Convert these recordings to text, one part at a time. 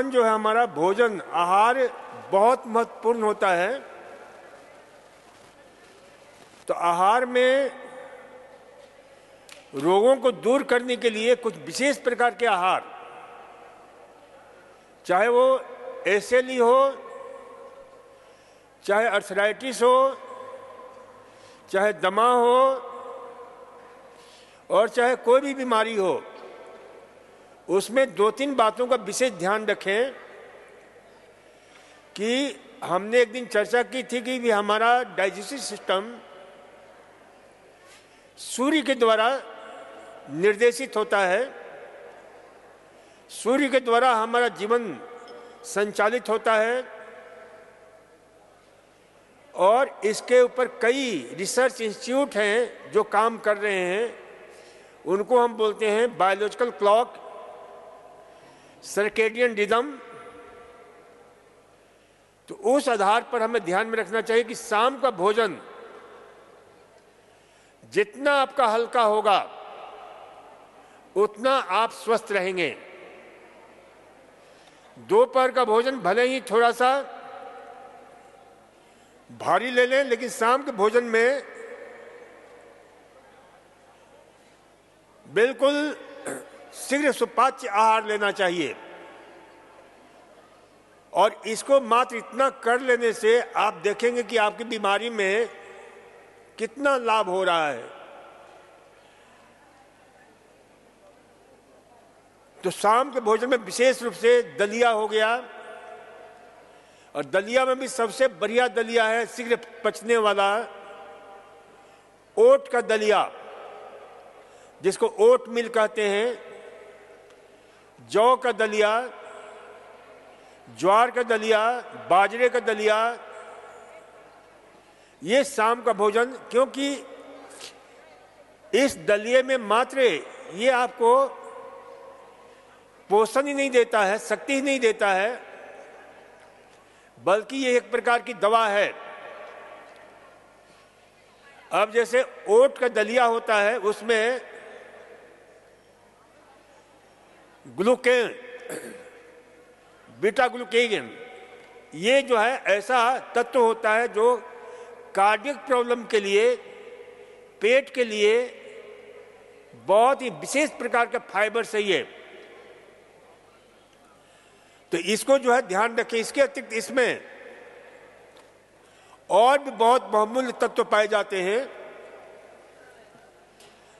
शाम जो है हमारा भोजन आहार बहुत महत्वपूर्ण होता है। तो आहार में रोगों को दूर करने के लिए कुछ विशेष प्रकार के आहार, चाहे वो एसएलई हो, चाहे अर्थराइटिस हो, चाहे दमा हो और चाहे कोई भी बीमारी हो, उसमें 2-3 बातों का विशेष ध्यान रखें। कि हमने एक दिन चर्चा की थी कि भी हमारा डाइजेस्टिव सिस्टम सूर्य के द्वारा निर्देशित होता है, सूर्य के द्वारा हमारा जीवन संचालित होता है और इसके ऊपर कई रिसर्च इंस्टीट्यूट हैं जो काम कर रहे हैं। उनको हम बोलते हैं बायोलॉजिकल क्लॉक, सर्केडियन रिदम। तो उस आधार पर हमें ध्यान में रखना चाहिए कि शाम का भोजन जितना आपका हल्का होगा उतना आप स्वस्थ रहेंगे। दोपहर का भोजन भले ही थोड़ा सा भारी ले लें, लेकिन शाम के भोजन में बिल्कुल शीघ्र सुपाच्य आहार लेना चाहिए। और इसको मात्र इतना कर लेने से आप देखेंगे कि आपकी बीमारी में कितना लाभ हो रहा है। तो शाम के भोजन में विशेष रूप से दलिया हो गया, और दलिया में भी सबसे बढ़िया दलिया है शीघ्र पचने वाला ओट का दलिया, जिसको ओट मिल कहते हैं, जौ का दलिया, ज्वार का दलिया, बाजरे का दलिया, ये शाम का भोजन। क्योंकि इस दलिये में मात्र ये आपको पोषण ही नहीं देता है, शक्ति ही नहीं देता है, बल्कि ये एक प्रकार की दवा है। अब जैसे ओट का दलिया होता है, उसमें ग्लूकेन, बीटा ग्लूकेन, ये जो है ऐसा तत्व होता है जो कार्डियक प्रॉब्लम के लिए, पेट के लिए बहुत ही विशेष प्रकार का फाइबर सही है। तो इसको जो है ध्यान रखें। इसके अतिरिक्त इसमें और भी बहुत बहुमूल्य तत्व पाए जाते हैं,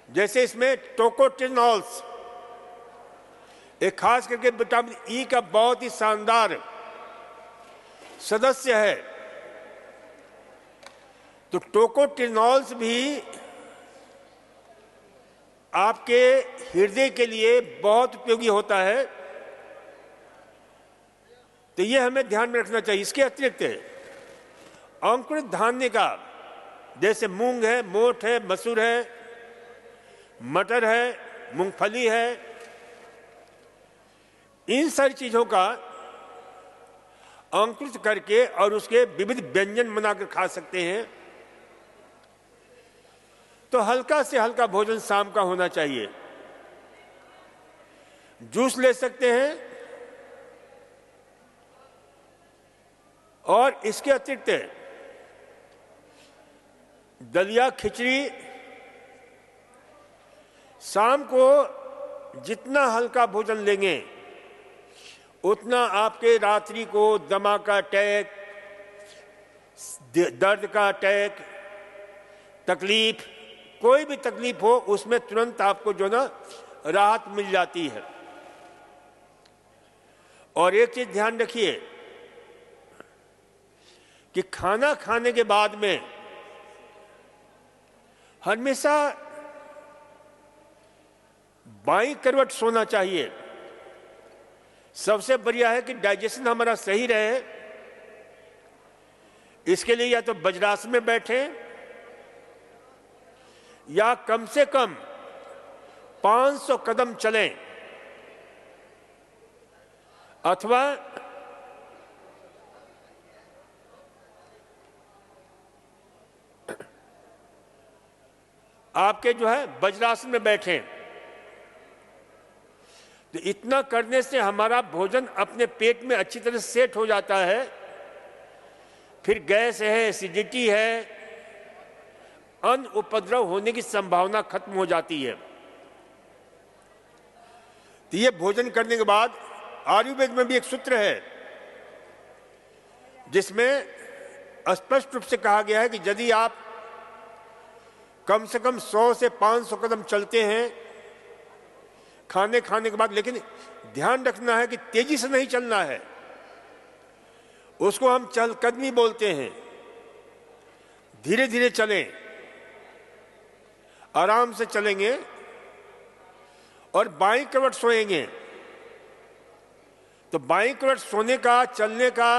जैसे इसमें टोकोटिनॉल्स, एक खास करके विटामिन ई का बहुत ही शानदार सदस्य है। तो टोकोटिनॉल्स भी आपके हृदय के लिए बहुत उपयोगी होता है। तो ये हमें ध्यान में रखना चाहिए। इसके अतिरिक्त अंकुरित धान्य का, जैसे मूंग है, मोठ है, मसूर है, मटर है, मूंगफली है, इन सारी चीजों का अंकुरित करके और उसके विविध व्यंजन बनाकर खा सकते हैं। तो हल्का से हल्का भोजन शाम का होना चाहिए। जूस ले सकते हैं, और इसके अतिरिक्त दलिया, खिचड़ी, शाम को जितना हल्का भोजन लेंगे उतना आपके रात्रि को दमा का अटैक, दर्द का अटैक, तकलीफ, कोई भी तकलीफ हो उसमें तुरंत आपको जो ना राहत मिल जाती है। और एक चीज ध्यान रखिए कि खाना खाने के बाद में हमेशा बाईं करवट सोना चाहिए। सबसे बढ़िया है कि डाइजेशन हमारा सही रहे। इसके लिए या तो वज्रासन में बैठें या कम से कम 500 कदम चलें, अथवा आपके जो है वज्रासन में बैठें। तो इतना करने से हमारा भोजन अपने पेट में अच्छी तरह सेट हो जाता है। फिर गैस है, एसिडिटी है, अन्न उपद्रव होने की संभावना खत्म हो जाती है। तो ये भोजन करने के बाद आयुर्वेद में भी एक सूत्र है जिसमें स्पष्ट रूप से कहा गया है कि यदि आप कम से कम 100 से 500 कदम चलते हैं खाने के बाद, लेकिन ध्यान रखना है कि तेजी से नहीं चलना है, उसको हम चहलकदमी बोलते हैं। धीरे धीरे चलें, आराम से चलेंगे और बाईं करवट सोएंगे। तो बाईं करवट सोने का, चलने का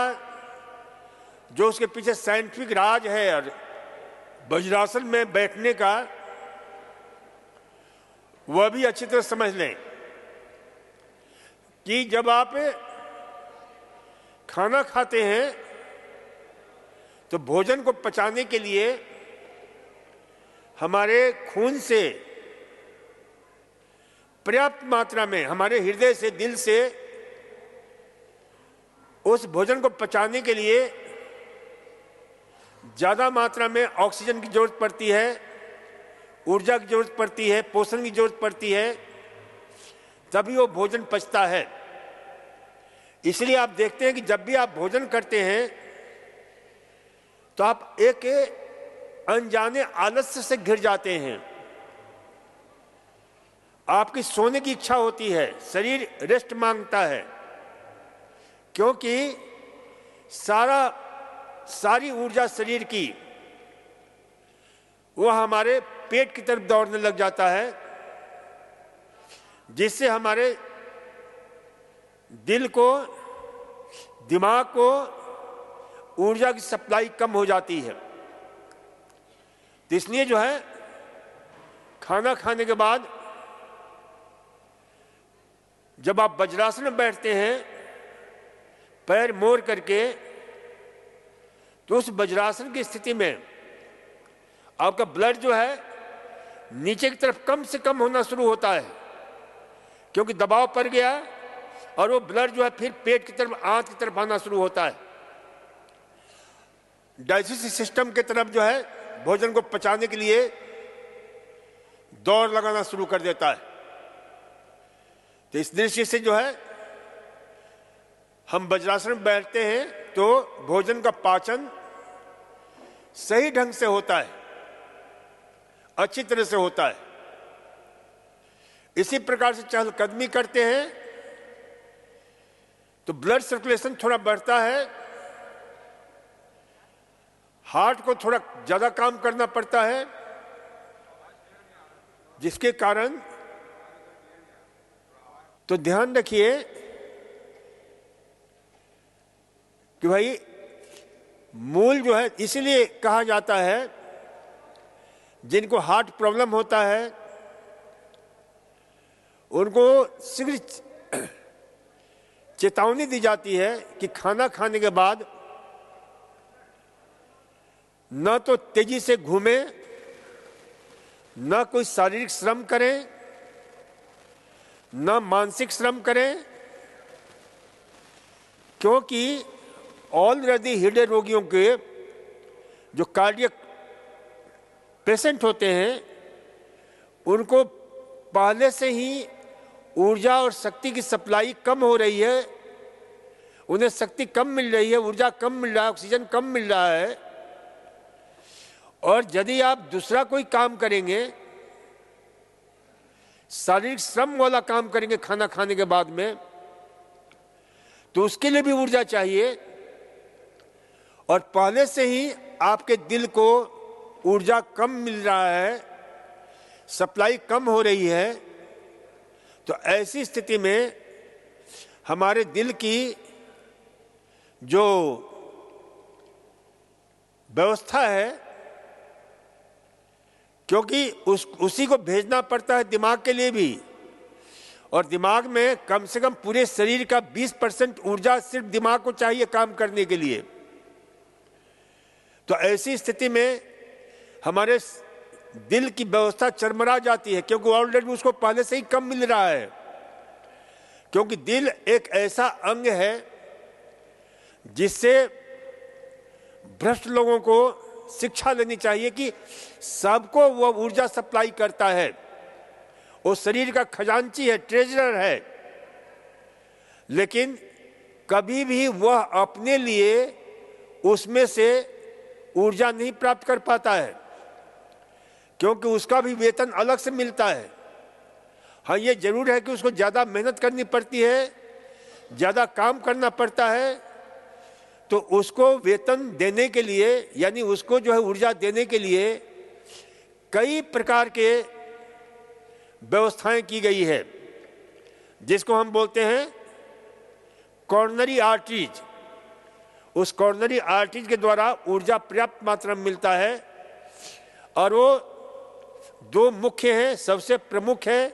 जो उसके पीछे साइंटिफिक राज है, और वज्रासन में बैठने का, वह भी अच्छी तरह समझ लें कि जब आप खाना खाते हैं तो भोजन को पचाने के लिए हमारे खून से पर्याप्त मात्रा में, हमारे हृदय से, दिल से उस भोजन को पचाने के लिए ज्यादा मात्रा में ऑक्सीजन की जरूरत पड़ती है, ऊर्जा की जरूरत पड़ती है, पोषण की जरूरत पड़ती है, तभी वो भोजन पचता है। इसलिए आप देखते हैं कि जब भी आप भोजन करते हैं तो आप एक अनजाने आलस्य से घिर जाते हैं। आपकी सोने की इच्छा होती है, शरीर रेस्ट मांगता है, क्योंकि सारी ऊर्जा शरीर की वो हमारे पेट की तरफ दौड़ने लग जाता है, जिससे हमारे दिल को, दिमाग को ऊर्जा की सप्लाई कम हो जाती है। तो इसलिए जो है खाना खाने के बाद जब आप वज्रासन में बैठते हैं पैर मोड़ करके, तो उस वज्रासन की स्थिति में आपका ब्लड जो है नीचे की तरफ कम से कम होना शुरू होता है, क्योंकि दबाव पड़ गया और वो ब्लड जो है फिर पेट की तरफ, आंत की तरफ आना शुरू होता है। डाइजेस्टिव सिस्टम की तरफ जो है भोजन को पचाने के लिए दौड़ लगाना शुरू कर देता है। तो इस दृष्टि से जो है हम वज्रासन में बैठते हैं तो भोजन का पाचन सही ढंग से होता है, अच्छी तरह से होता है। इसी प्रकार से चहलकदमी करते हैं तो ब्लड सर्कुलेशन थोड़ा बढ़ता है, हार्ट को थोड़ा ज्यादा काम करना पड़ता है, जिसके कारण, तो ध्यान रखिए कि भाई मूल जो है, इसलिए कहा जाता है जिनको हार्ट प्रॉब्लम होता है उनको शीघ्र चेतावनी दी जाती है कि खाना खाने के बाद न तो तेजी से घूमें, न कोई शारीरिक श्रम करें, न मानसिक श्रम करें, क्योंकि ऑलरेडी हृदय रोगियों के जो कार्डियक पेशेंट होते हैं उनको पहले से ही ऊर्जा और शक्ति की सप्लाई कम हो रही है, उन्हें शक्ति कम मिल रही है, ऊर्जा कम मिल रहा है, ऑक्सीजन कम मिल रहा है। और यदि आप दूसरा कोई काम करेंगे, शारीरिक श्रम वाला काम करेंगे खाना खाने के बाद में, तो उसके लिए भी ऊर्जा चाहिए, और पहले से ही आपके दिल को ऊर्जा कम मिल रहा है, सप्लाई कम हो रही है। तो ऐसी स्थिति में हमारे दिल की जो व्यवस्था है, क्योंकि उसी को भेजना पड़ता है दिमाग के लिए भी, और दिमाग में कम से कम पूरे शरीर का 20% ऊर्जा सिर्फ दिमाग को चाहिए काम करने के लिए। तो ऐसी स्थिति में हमारे दिल की व्यवस्था चरमरा जाती है, क्योंकि ऑलरेडी उसको पहले से ही कम मिल रहा है। क्योंकि दिल एक ऐसा अंग है जिससे भ्रष्ट लोगों को शिक्षा लेनी चाहिए कि सबको वह ऊर्जा सप्लाई करता है, वो शरीर का खजांची है, ट्रेजरर है, लेकिन कभी भी वह अपने लिए उसमें से ऊर्जा नहीं प्राप्त कर पाता है, क्योंकि उसका भी वेतन अलग से मिलता है। हाँ, ये जरूर है कि उसको ज़्यादा मेहनत करनी पड़ती है, ज़्यादा काम करना पड़ता है, तो उसको वेतन देने के लिए, यानी उसको जो है ऊर्जा देने के लिए कई प्रकार के व्यवस्थाएं की गई है, जिसको हम बोलते हैं कॉर्नरी आर्टरीज। उस कॉर्नरी आर्टरीज के द्वारा ऊर्जा पर्याप्त मात्रा में मिलता है, और वो दो मुख्य हैं। सबसे प्रमुख है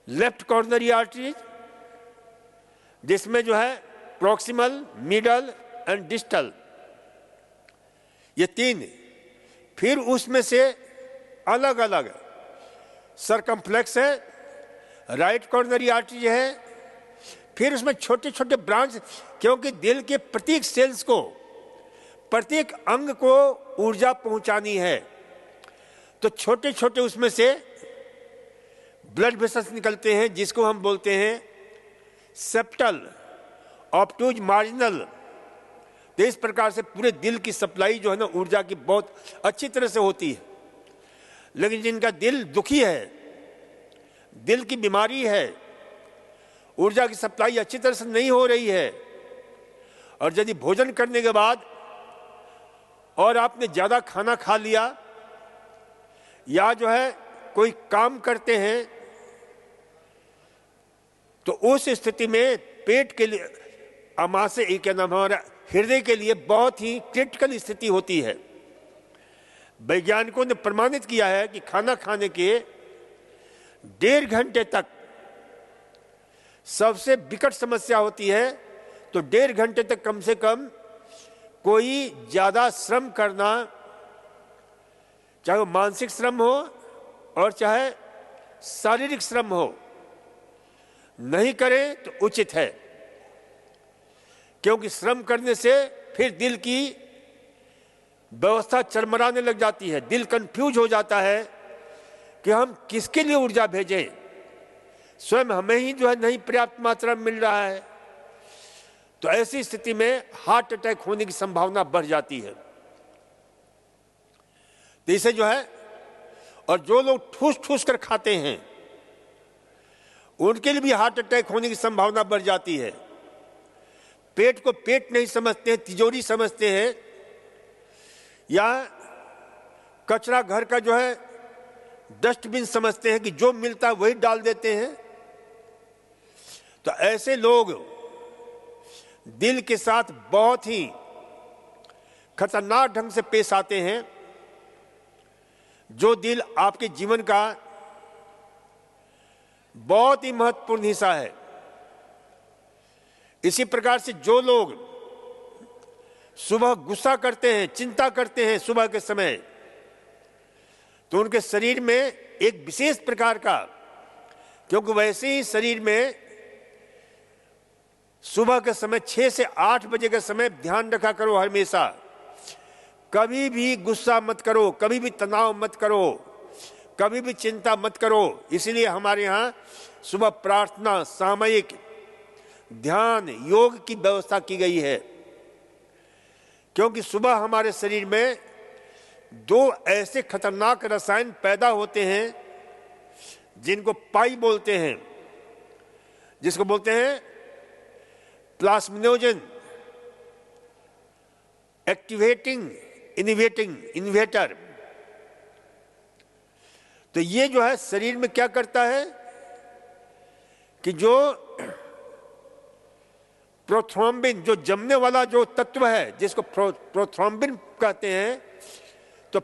लेफ्ट कॉर्नरी आर्टरीज, जिसमें जो है प्रॉक्सिमल, मिडल एंड डिस्टल, ये तीन। फिर उसमें से अलग अलग सरकमफ्लेक्स है, राइट कॉर्नरी आर्टरी है, फिर उसमें छोटे छोटे ब्रांच, क्योंकि दिल के प्रत्येक सेल्स को, प्रत्येक अंग को ऊर्जा पहुंचानी है, तो छोटे छोटे उसमें से ब्लड वेसल्स निकलते हैं, जिसको हम बोलते हैं सेप्टल, ऑब्टूज, मार्जिनल। तो इस प्रकार से पूरे दिल की सप्लाई जो है ना ऊर्जा की बहुत अच्छी तरह से होती है। लेकिन जिनका दिल दुखी है, दिल की बीमारी है, ऊर्जा की सप्लाई अच्छी तरह से नहीं हो रही है, और यदि भोजन करने के बाद और आपने ज्यादा खाना खा लिया, या जो है कोई काम करते हैं, तो उस स्थिति में पेट के लिए, आमाशय क्या नाम, हमारा हृदय के लिए बहुत ही क्रिटिकल स्थिति होती है। वैज्ञानिकों ने प्रमाणित किया है कि खाना खाने के 1.5 घंटे तक सबसे विकट समस्या होती है, तो 1.5 घंटे तक कम से कम कोई ज्यादा श्रम करना, चाहे वो मानसिक श्रम हो और चाहे शारीरिक श्रम हो, नहीं करें तो उचित है। क्योंकि श्रम करने से फिर दिल की व्यवस्था चरमराने लग जाती है, दिल कंफ्यूज हो जाता है कि हम किसके लिए ऊर्जा भेजें, स्वयं हमें ही जो है नहीं पर्याप्त मात्रा में मिल रहा है। तो ऐसी स्थिति में हार्ट अटैक होने की संभावना बढ़ जाती है। तो इसे जो है, और जो लोग ठूस ठूस कर खाते हैं, उनके लिए भी हार्ट अटैक होने की संभावना बढ़ जाती है। पेट को पेट नहीं समझते हैं, तिजोरी समझते हैं, या कचरा घर का जो है डस्टबिन समझते हैं कि जो मिलता है वही डाल देते हैं। तो ऐसे लोग दिल के साथ बहुत ही खतरनाक ढंग से पेश आते हैं। जो दिल आपके जीवन का बहुत ही महत्वपूर्ण हिस्सा है। इसी प्रकार से जो लोग सुबह गुस्सा करते हैं, चिंता करते हैं सुबह के समय, तो उनके शरीर में एक विशेष प्रकार का, क्योंकि वैसे ही शरीर में सुबह के समय 6 से 8 बजे के समय ध्यान रखा करो हमेशा, कभी भी गुस्सा मत करो, कभी भी तनाव मत करो, कभी भी चिंता मत करो। इसलिए हमारे यहाँ सुबह प्रार्थना, सामयिक ध्यान, योग की व्यवस्था की गई है। क्योंकि सुबह हमारे शरीर में 2 ऐसे खतरनाक रसायन पैदा होते हैं जिनको पाई बोलते हैं, जिसको बोलते हैं प्लाज्मिनोजन एक्टिवेटिंग इन्वेटर। तो ये जो है शरीर में क्या करता है कि जो प्रोथ्रोम्बिन, जो जमने वाला जो तत्व है जिसको प्रोथ्रोम्बिन कहते हैं, तो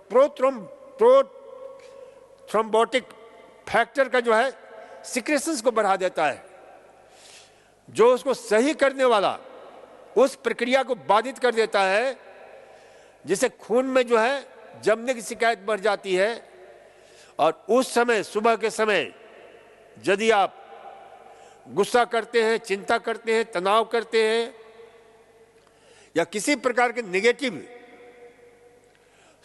प्रोथ्रोम्बोटिक फैक्टर का जो है सिक्रेशंस को बढ़ा देता है, जो उसको सही करने वाला उस प्रक्रिया को बाधित कर देता है, जिससे खून में जो है जमने की शिकायत बढ़ जाती है। और उस समय, सुबह के समय, यदि आप गुस्सा करते हैं, चिंता करते हैं, तनाव करते हैं या किसी प्रकार के नेगेटिव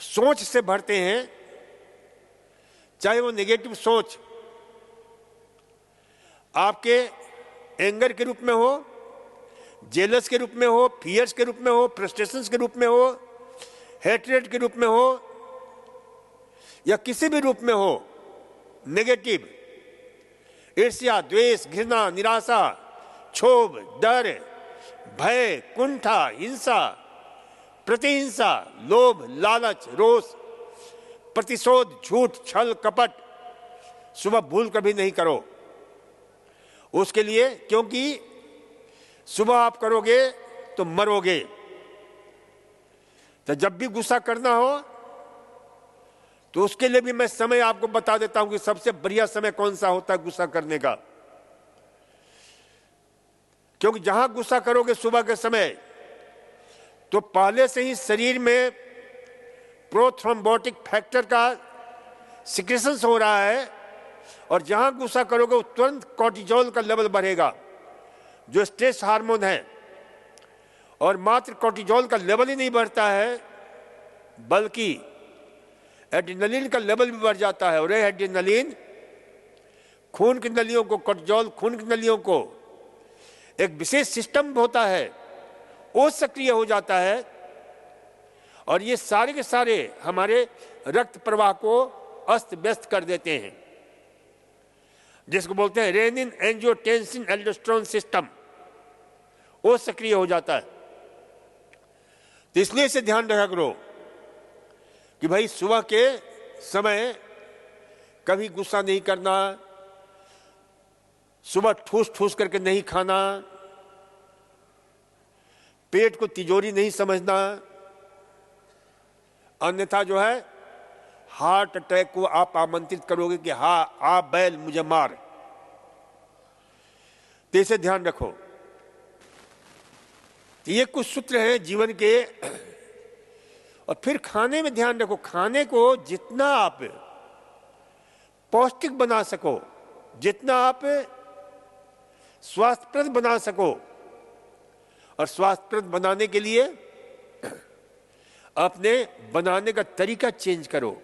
सोच से भरते हैं, चाहे वो नेगेटिव सोच आपके एंगर के रूप में हो, जेलस के रूप में हो, फियर्स के रूप में हो, फ्रस्ट्रेशंस के रूप में हो, हेट्रेड के रूप में हो या किसी भी रूप में हो, नेगेटिव ईर्ष्या, द्वेष, घृणा, निराशा, क्षोभ, डर, भय, कुंठा, हिंसा, प्रतिहिंसा, लोभ, लालच, रोष, प्रतिशोध, झूठ, छल, कपट सुबह भूल कभी नहीं करो उसके लिए, क्योंकि सुबह आप करोगे तो मरोगे। तो जब भी गुस्सा करना हो तो उसके लिए भी मैं समय आपको बता देता हूं कि सबसे बढ़िया समय कौन सा होता है गुस्सा करने का। क्योंकि जहां गुस्सा करोगे सुबह के समय तो पहले से ही शरीर में प्रोथ्रोम्बोटिक फैक्टर का सिक्रेशंस हो रहा है और जहां गुस्सा करोगे तुरंत कोर्टिजोल का लेवल बढ़ेगा जो स्ट्रेस हार्मोन है। और मात्र कोर्टिजोल का लेवल ही नहीं बढ़ता है बल्कि एड्रेनलिन का लेवल भी बढ़ जाता है। और यह एड्रेनलिन खून की नलियों को, कोर्टिजोल खून की नलियों को एक विशेष सिस्टम होता है वो सक्रिय हो जाता है और ये सारे के सारे हमारे रक्त प्रवाह को अस्त व्यस्त कर देते हैं, जिसको बोलते हैं रेनिन एंजियोटेंसिन एल्डोस्टेरोन सिस्टम, वो सक्रिय हो जाता है। तो इसलिए इसे ध्यान रखा करो कि भाई सुबह के समय कभी गुस्सा नहीं करना, सुबह ठूस ठूस करके नहीं खाना, पेट को तिजोरी नहीं समझना, अन्यथा जो है हार्ट अटैक को आप आमंत्रित करोगे कि हाँ आ बैल मुझे मार। तो इसे ध्यान रखो। तो ये कुछ सूत्र हैं जीवन के। और फिर खाने में ध्यान रखो, खाने को जितना आप पौष्टिक बना सको, जितना आप स्वास्थ्यप्रद बना सको, और स्वास्थ्यप्रद बनाने के लिए अपने बनाने का तरीका चेंज करो।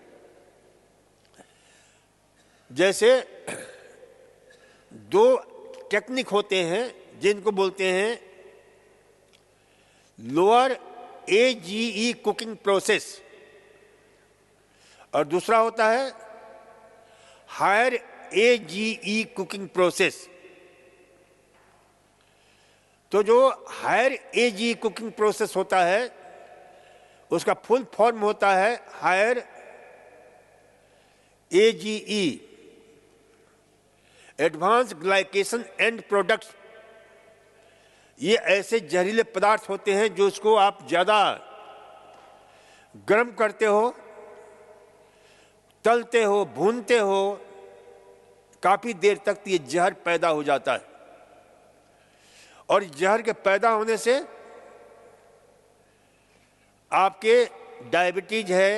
जैसे दो टेक्निक होते हैं जिनको बोलते हैं लोअर AGE कुकिंग प्रोसेस और दूसरा होता है हायर AGE कुकिंग प्रोसेस। तो जो हायर AGE कुकिंग प्रोसेस होता है उसका फुल फॉर्म होता है higher AGE, advance glycation end products. ये ऐसे जहरीले पदार्थ होते हैं जो उसको आप ज्यादा गर्म करते हो, तलते हो, भूनते हो, काफी देर तक ये जहर पैदा हो जाता है। और जहर के पैदा होने से आपके डायबिटीज है,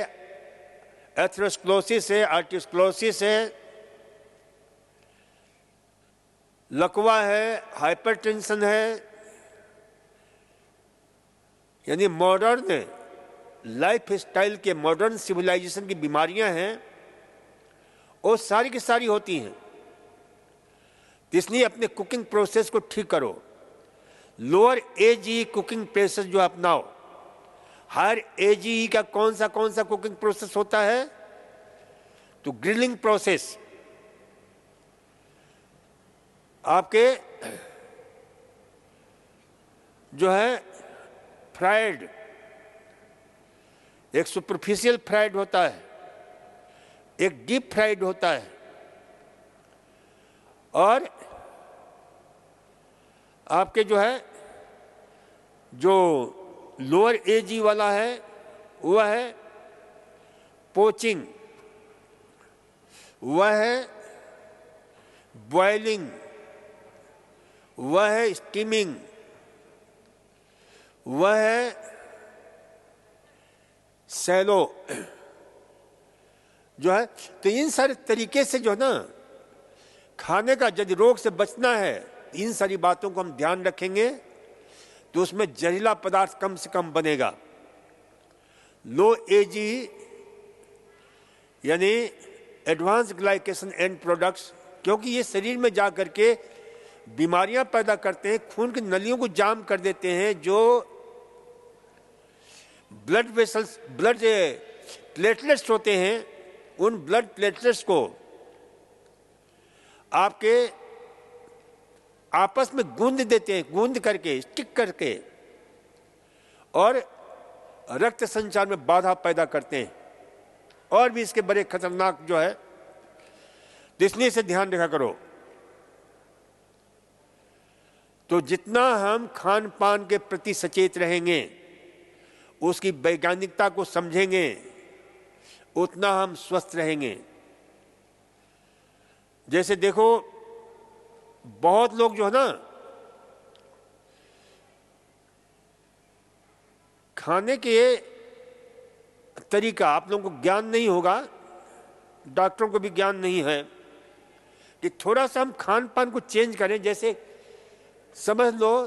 एथेरोस्क्लेरोसिस है, आर्टेरियोस्क्लेरोसिस है, लकवा है, हाइपरटेंशन है, यानी मॉडर्न लाइफ स्टाइल के, मॉडर्न सिविलाइजेशन की बीमारियां हैं वो सारी की सारी होती हैं। इसलिए अपने कुकिंग प्रोसेस को ठीक करो। लोअर AGE कुकिंग प्रोसेस जो अपनाओ। हायर AGE का कौन सा कुकिंग प्रोसेस होता है? तो ग्रिलिंग प्रोसेस। आपके जो है फ्राइड, एक सुपरफिशियल फ्राइड होता है, एक डीप फ्राइड होता है, और आपके जो है जो लोअर AGE वाला है वह है पोचिंग, वह है बॉइलिंग, वह है स्टीमिंग, वह है सैलो जो है। तो इन सारे तरीके से जो है ना खाने का, यदि रोग से बचना है इन सारी बातों को हम ध्यान रखेंगे तो उसमें जहरीला पदार्थ कम से कम बनेगा। लो एजी यानी एडवांस ग्लाइकेशन एंड प्रोडक्ट्स, क्योंकि ये शरीर में जा करके बीमारियां पैदा करते हैं, खून की नलियों को जाम कर देते हैं, जो ब्लड वेसल्स, ब्लड प्लेटलेट्स होते हैं, उन ब्लड प्लेटलेट्स को आपके आपस में गूंद देते हैं, गूंद करके, स्टिक करके, और रक्त संचार में बाधा पैदा करते हैं, और भी इसके बड़े खतरनाक जो है। तो इसलिए इसे ध्यान रखा करो। तो जितना हम खान पान के प्रति सचेत रहेंगे, उसकी वैज्ञानिकता को समझेंगे, उतना हम स्वस्थ रहेंगे। जैसे देखो, बहुत लोग जो है ना, खाने के तरीका आप लोगों को ज्ञान नहीं होगा, डॉक्टरों को भी ज्ञान नहीं है, कि थोड़ा सा हम खान पान को चेंज करें। जैसे समझ लो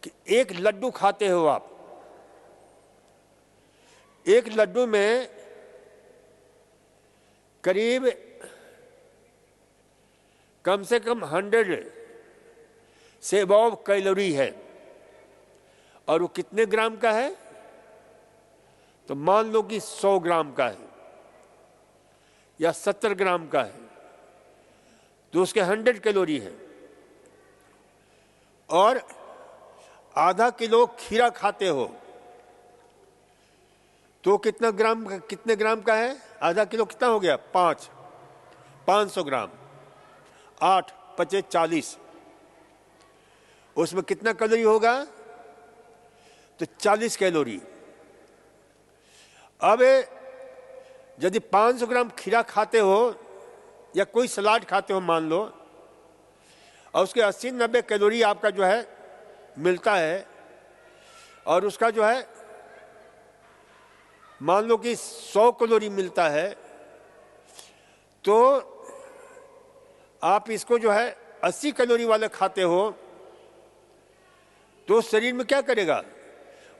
कि एक लड्डू खाते हो आप, एक लड्डू में करीब कम से कम 100 से अबव कैलोरी है, और वो कितने ग्राम का है? तो मान लो कि 100 ग्राम का है या 70 ग्राम का है, तो उसके 100 कैलोरी है। और आधा किलो खीरा खाते हो तो कितने ग्राम का है? आधा किलो कितना हो गया? 500 ग्राम, 8 पचे 40, उसमें कितना कैलोरी होगा? तो 40 कैलोरी। अब यदि 500 ग्राम खीरा खाते हो या कोई सलाद खाते हो मान लो, और उसके 80-90 कैलोरी आपका जो है मिलता है, और उसका जो है मान लो कि 100 कैलोरी मिलता है, तो आप इसको जो है 80 कैलोरी वाले खाते हो, तो शरीर में क्या करेगा?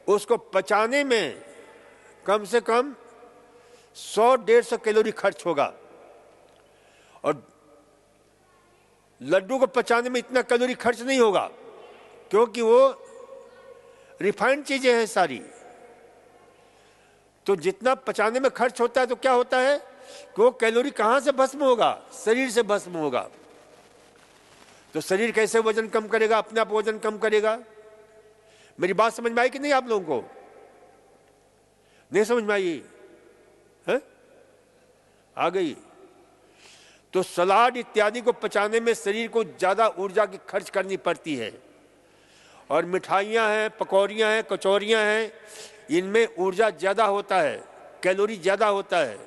उसको पचाने में कम से कम 100-150 कैलोरी खर्च होगा, और लड्डू को पचाने में इतना कैलोरी खर्च नहीं होगा, क्योंकि वो रिफाइंड चीजें हैं सारी। तो जितना पचाने में खर्च होता है, तो क्या होता है कि वो कैलोरी कहां से भस्म होगा? शरीर से भस्म होगा। तो शरीर कैसे वजन कम करेगा? अपने आप वजन कम करेगा। मेरी बात समझ में आई कि नहीं आप लोगों को? नहीं समझ में आई है? आ गई? तो सलाद इत्यादि को पचाने में शरीर को ज्यादा ऊर्जा की खर्च करनी पड़ती है, और मिठाइयां हैं, पकौड़ियां हैं, कचौरियां हैं, इनमें ऊर्जा ज्यादा होता है, कैलोरी ज्यादा होता है,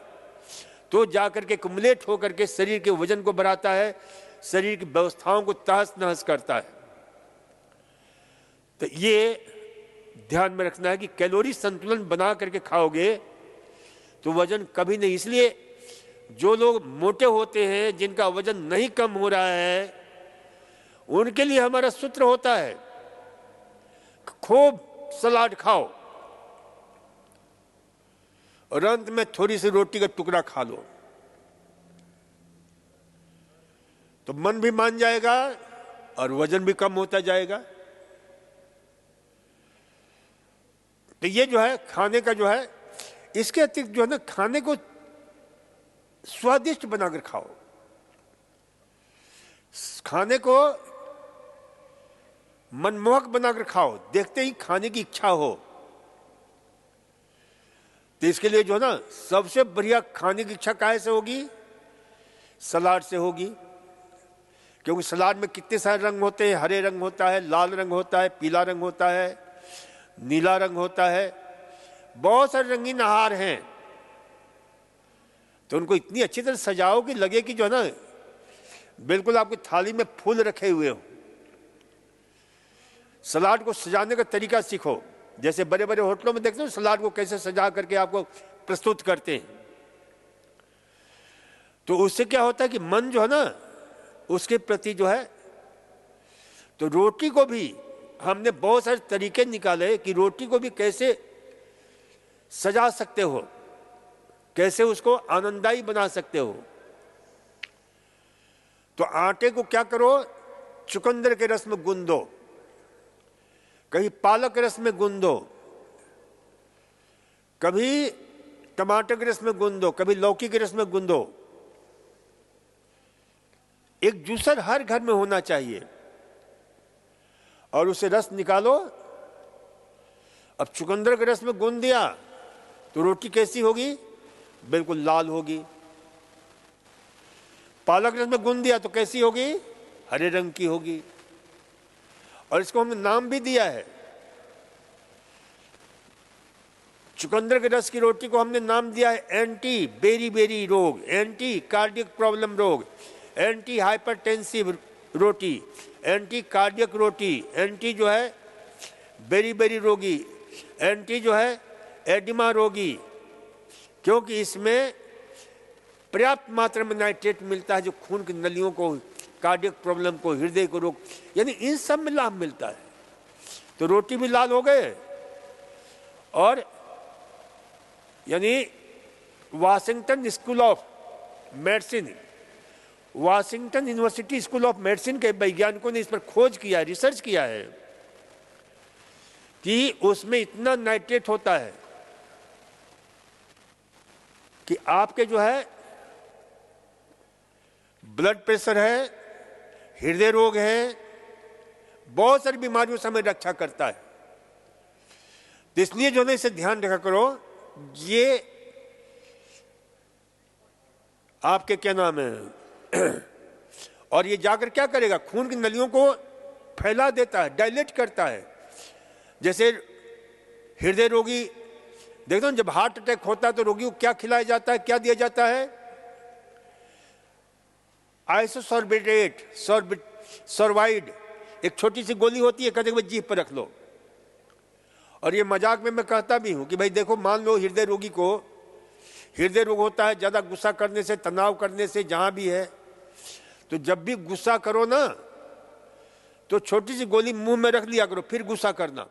तो जाकर के कुमुलेट होकर के शरीर के वजन को बढ़ाता है, शरीर की व्यवस्थाओं को तहस नहस करता है। तो ये ध्यान में रखना है कि कैलोरी संतुलन बना करके खाओगे तो वजन कभी नहीं। इसलिए जो लोग मोटे होते हैं, जिनका वजन नहीं कम हो रहा है, उनके लिए हमारा सूत्र होता है खूब सलाद खाओ और अंत में थोड़ी सी रोटी का टुकड़ा खा लो, तो मन भी मान जाएगा और वजन भी कम होता जाएगा। तो ये जो है खाने का जो है, इसके अतिरिक्त जो है ना, खाने को स्वादिष्ट बनाकर खाओ, खाने को मनमोहक बनाकर खाओ, देखते ही खाने की इच्छा हो। तो इसके लिए जो है ना, सबसे बढ़िया खाने की इच्छा काहे से होगी? सलाद से होगी, क्योंकि सलाद में कितने सारे रंग होते हैं। हरे रंग होता है, लाल रंग होता है, पीला रंग होता है, नीला रंग होता है, बहुत सारे रंगीन आहार हैं। तो उनको इतनी अच्छी तरह सजाओ कि लगे कि जो है ना, बिल्कुल आपकी थाली में फूल रखे हुए हो। सलाद को सजाने का तरीका सीखो। जैसे बड़े बड़े होटलों में देखते हो सलाद को कैसे सजा करके आपको प्रस्तुत करते हैं, तो उससे क्या होता है कि मन जो है ना, उसके प्रति जो है तो रोटी को भी हमने बहुत सारे तरीके निकाले कि रोटी को भी कैसे सजा सकते हो, कैसे उसको आनंददायी बना सकते हो। तो आटे को क्या करो, चुकंदर के रस में गूंद दो, कभी पालक रस में गूंद दो, कभी टमाटर के रस में गूंद दो, कभी लौकी के रस में गूंद दो। एक जूसर हर घर में होना चाहिए और उसे रस निकालो। अब चुकंदर के रस में गूंद दिया तो रोटी कैसी होगी, बिल्कुल लाल होगी। पालक रस में गूंद दिया तो कैसी होगी, हरे रंग की होगी। और इसको हमने नाम भी दिया है, चुकंदर के रस की रोटी को हमने नाम दिया है एंटी बेरी बेरी रोग, एंटी कार्डियक प्रॉब्लम रोग, एंटी हाइपरटेंसिव रोटी, एंटी कार्डियक रोटी, एंटी जो है बेरी बेरी रोगी, एंटी जो है एडिमा रोगी, क्योंकि इसमें पर्याप्त मात्रा में नाइट्रेट मिलता है जो खून की नलियों को, कार्डियक प्रॉब्लम को, हृदय को रोग, यानी इन सब में लाभ मिलता है। तो रोटी भी लाल हो गए। और यानी Washington school of medicine, Washington university school of medicine के वैज्ञानिकों ने इस पर खोज किया है, रिसर्च किया है कि उसमें इतना नाइट्रेट होता है कि आपके जो है ब्लड प्रेशर है, हृदय रोग है, बहुत सारी बीमारियों से हमें रक्षा करता है। तो इसलिए जो है इसे ध्यान रखा करो। ये आपके क्या नाम है और ये जाकर क्या करेगा, खून की नलियों को फैला देता है, डायलेट करता है। जैसे हृदय रोगी देखो, जब हार्ट अटैक होता है तो रोगी को क्या खिलाया जाता है, क्या दिया जाता है, आइसोसोर्बिटेट सॉर्बाइड, एक छोटी सी गोली होती है, कहते हैं जीभ पर रख लो। और ये मजाक में मैं कहता भी हूं कि भाई देखो, मान लो हृदय रोगी को हृदय रोग होता है ज्यादा गुस्सा करने से, तनाव करने से, जहां भी है, तो जब भी गुस्सा करो ना तो छोटी सी गोली मुंह में रख लिया करो, फिर गुस्सा करना।